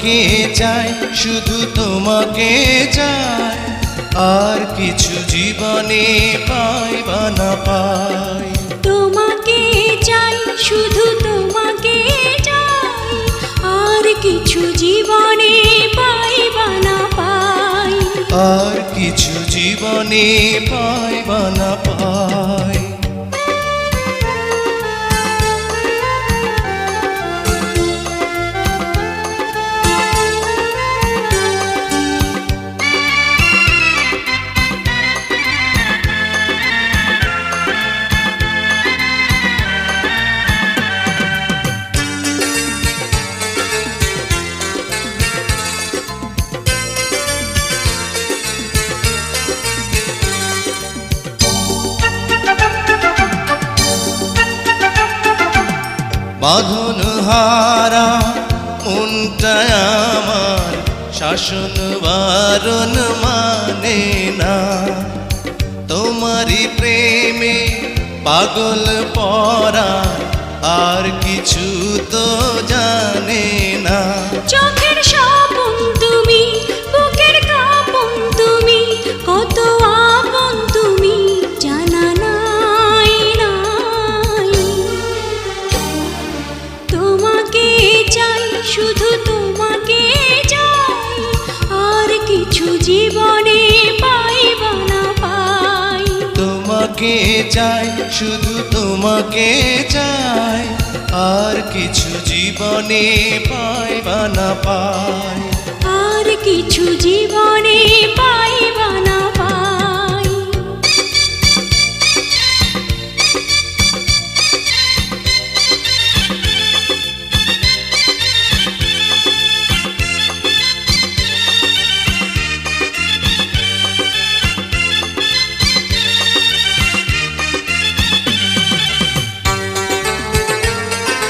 তোমাকে চাই, শুধু তোমাকে চাই, আর কিছু জীবনে পাই বা না পাই। তোমাকে চাই, শুধু তোমাকে চাই, আর কিছু জীবনে পাই বা না পাই। আর কিছু জীবনে পাই বা না পাই। বাঁধন হারা মনটা আমার শাসন বারণ মানে না, তোমারই প্রেমে পাগল পরা আর কিছু তো জানে না। চোখের স্বপন তুমি, বুকের কাঁপন তুমি, কত আপন তুমি জানা নাই নাই। তোমাকে চাই, শুধু তোমাকে চাই, আর কিছু জীবনে পাই বা না পাই। তোমাকে চাই, শুধু তোমাকে চাই, আর কিছু জীবনে পাই বা না পাই। আর কিছু জীবনে পাই বা না